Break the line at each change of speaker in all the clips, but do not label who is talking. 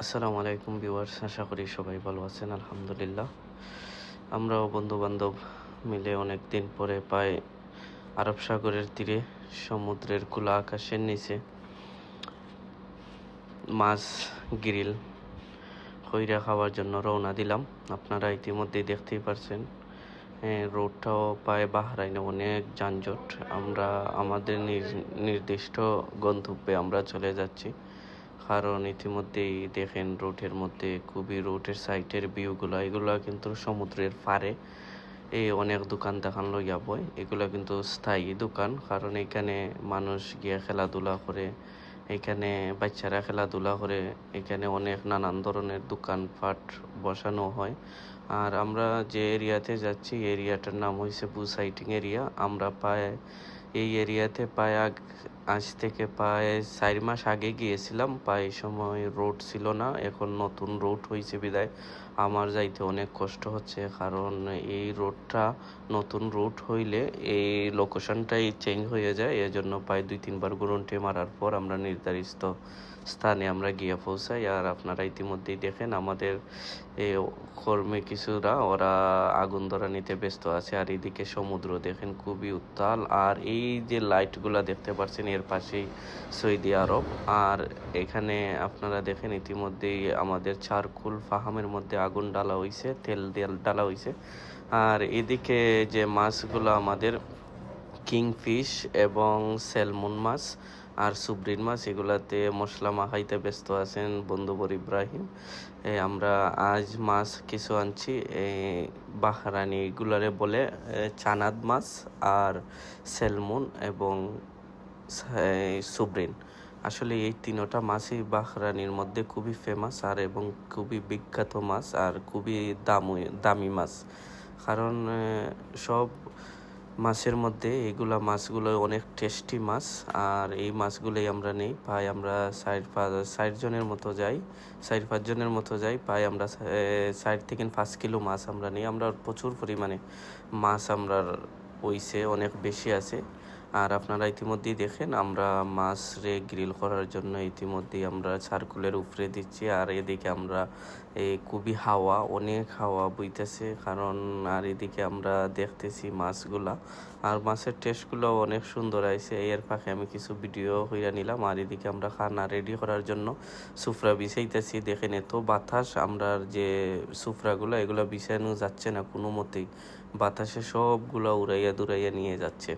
আসসালামু আলাইকুম ভিউয়ার্স, আশা করি সবাই ভালো আছেন। আলহামদুলিল্লাহ, আমরাও বন্ধু বান্ধব মিলে অনেক দিন পরে প্রায় আরব সাগরের তীরে সমুদ্রের খোলা আকাশের নিচে মাছ গ্রিল কইরা খাওয়ার জন্য রওনা দিলাম। আপনারা ইতিমধ্যেই দেখতেই পারছেন, রোডটাও প্রায় বাহরাইনে অনেক যানজট। আমরা আমাদের নির্দিষ্ট গন্তব্যে আমরা চলে যাচ্ছি, কারণ ইতিমধ্যেই দেখেন রোডের মধ্যে রোডের সাইডের ভিউগুলা, এগুলা কিন্তু সমুদ্রের পাড়ে অনেক দোকান লইয়া বয়। এগুলা কিন্তু স্থায়ী দোকান, কারণ এখানে মানুষ গিয়ে খেলাধুলা করে, এখানে বাচ্চারা খেলাধুলা করে, এখানে অনেক নানান ধরনের দোকানপাট বসানো হয়। আর আমরা যে এরিয়াতে যাচ্ছি, এরিয়াটার নাম হয়েছে বুসাইটিং এরিয়া। আমরা এই এরিয়াতে আজ থেকে প্রায় 4 মাস আগে গিয়েছিলাম। প্রায় সময় রোড ছিল না, এখন নতুন রোড হয়েছে বিদায় আমার যাইতে অনেক কষ্ট হচ্ছে, কারণ এই রোডটা নতুন রুট হইলে এই লোকেশনটাই চেঞ্জ হয়ে যায়। এজন্য প্রায় 2-3 বার গুরুন্টে মারার পর আমরা নির্ধারিত স্থানে আমরা গিয়ে পৌঁছাই। আর আপনারা ইতিমধ্যেই দেখেন আমাদের কর্মী কিছুরা ওরা আগুন ধরা নিতে ব্যস্ত আছে। আর এদিকে সমুদ্র দেখেন খুবই উত্তাল। আর এই যে লাইটগুলা দেখতে পাচ্ছেন, এর পাশেই সৌদি আরব। আর এখানে আপনারা দেখেন ইতিমধ্যেই আমাদের চারকুল ফাহামের মধ্যে আগুন ডালা হইছে, তেল ডালা হইছে। আর এদিকে যে মাছগুলো আমাদের কিংফিশ এবং স্যালমন মাছ আর সুব্রিন মাছ, এগুলাতে মশলা মাখাইতে ব্যস্ত আছেন বন্ধুবর ইব্রাহিম। আমরা আজ মাছ কিছু আনছি, বাহরানি এগুলারে বলে চানাদ মাছ আর স্যালমন এবং সুব্রিন। আসলে এই তিনটা মাছই বাহরানির মধ্যে খুবই ফেমাস আর এবং খুবই বিখ্যাত মাছ আর খুবই দামি মাছ, কারণ সব মাছের মধ্যে মাছগুলো অনেক টেস্টি মাছ। আর এই মাছগুলোই আমরা নিই। প্রায় আমরা 4-5 জনের মতো যাই, 4-5 জনের মতো যাই। প্রায় আমরা 4 থেকে 5 কিলো মাছ আমরা নিই। আমরা প্রচুর পরিমাণে মাছ আমরা হইছে, অনেক বেশি আছে। আর আপনারা ইতিমধ্যেই দেখেন আমরা মাছ গ্রিল করার জন্য ইতিমধ্যেই আমরা চারকুলের উপরে দিচ্ছি। আর এদিকে আমরা খুবই অনেক হাওয়া বইতেছে, কারণ আর এদিকে আমরা দেখতেছি মাছগুলা, আর মাছের টেস্টগুলো অনেক সুন্দর আইছে। এর ফাঁকে আমি কিছু ভিডিও হইয়া নিলাম। আর এদিকে আমরা খানা রেডি করার জন্য সুফরা বিছাইতেছি। দেখেন এত বাতাস, আমরা যে সুফরাগুলো এগুলো বিছানো যাচ্ছে না কোনো মতেই, বাতাসে সবগুলো উড়াইয়া দুরাইয়া নিয়ে যাচ্ছে।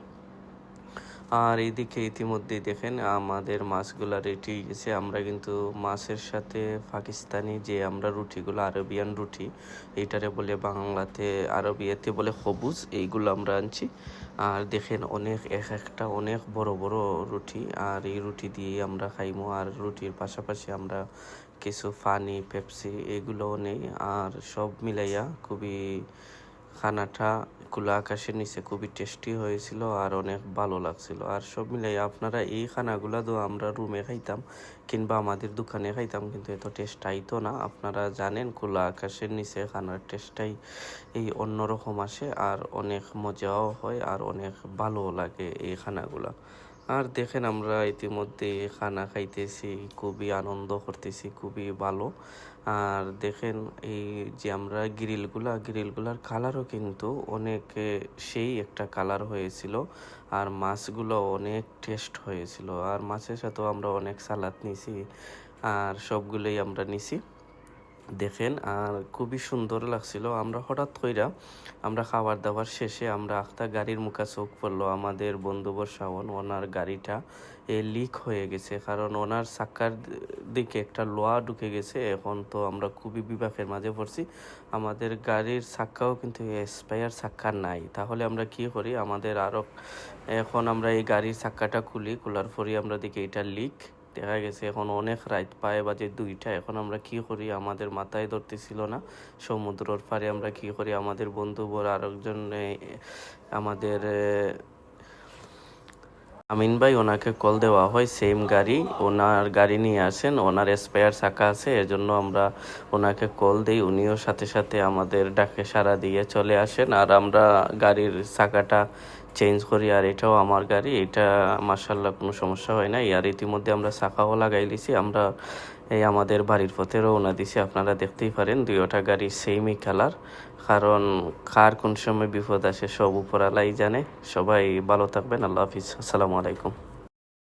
আর এইদিকে ইতিমধ্যেই দেখেন আমাদের মাছগুলা রেডি গেছে। আমরা কিন্তু মাছের সাথে পাকিস্তানি যে আমরা রুটিগুলো, আরবিয়ান রুটি, এইটারে বলে বাংলাতে, আরবিয়াতে বলে খবুজ, এইগুলো আমরা আনছি। আর দেখেন একটা অনেক বড় বড় রুটি, আর এই রুটি দিয়ে আমরা খাইমো। আর রুটির পাশাপাশি আমরা কিছু পানি, পেপসি এগুলোও নেই। আর সব মিলাইয়া খুবই খানাটা খোলা আকাশের নিচে খুবই টেস্টি হয়েছিল আর অনেক ভালো লাগছিল। আর সব মিলাই আপনারা এই খানাগুলা তো আমরা রুমে খাইতাম কিংবা আমাদের দোকানে খাইতাম, কিন্তু এত টেস্ট আইতো না। আপনারা জানেন খোলা আকাশের নিচে খানার টেস্টটাই অন্যরকম আসে, আর অনেক মজাও হয় আর অনেক ভালোও লাগে এই খানাগুলা। আর দেখেন আমরা ইতিমধ্যে খানা খাইতেছি, খুবই আনন্দ করতেছি, খুবই ভালো। আর দেখেন এই যে আমরা গ্রিলগুলার কালারও কিন্তু অনেক সেই একটা কালার হয়েছিল, আর মাছগুলো অনেক টেস্ট হয়েছিল। আর মাছের সাথেও আমরা অনেক সালাদ নিছি, আর সবগুলোই আমরা নিছি দেখেন। আর খুবই সুন্দর লাগছিল। আমরা হঠাৎ কইরা আমরা খাবার দাবার শেষে আমরা একটা গাড়ির মুখে চোখ পড়লো, আমাদের বন্ধুবর শাওন, ওনার গাড়িটা লিক হয়ে গেছে, কারণ ওনার চাক্কার দিকে একটা লোহা ঢুকে গেছে। এখন তো আমরা খুবই বিপাকের মাঝে পড়ছি, আমাদের গাড়ির চাক্কাও কিন্তু স্পেয়ার চাক্কা নাই। তাহলে আমরা কি করি, এখন আমরা এই গাড়ির চাক্কাটা খোলার পরই আমরা দেখি এটা লিক। দেখা গেছে এখন অনেক রাত, পায়ে বাজে 2টা। এখন আমরা কি করি, আমাদের মাথায় ধরতেছিল না। সমুদ্রের পাড়ে আমরা কি করি, আমাদের বন্ধুবর আরেকজন আমাদের আমিন ভাই, ওনাকে কল দেওয়া হয়, সেম গাড়ি, ওনার গাড়ি নিয়ে আসেন, ওনার স্পেয়ার চাকা আছে, এজন্য আমরা ওনাকে কল দিই। উনিও সাথে সাথে আমাদের ডাকে সাড়া দিয়ে চলে আসেন, আর আমরা গাড়ির চাকাটা চেঞ্জ করি। আর এটাও আমার গাড়ি, এটা মাশাআল্লাহ কোনো সমস্যা হয় না। আর ইতিমধ্যে আমরা চাকাও লাগাই দিছি। আমরা এই আমাদের বাড়ির পথে রওনা দিছে। আপনারা দেখতেই পারেন দুইটা গাড়ি সেমই কালার, কারণ কার কোন সময় বিপদ আসে সব উপরালাই জানে। সবাই ভালো থাকবেন। আল্লাহ হাফিজ। আসসালামু আলাইকুম।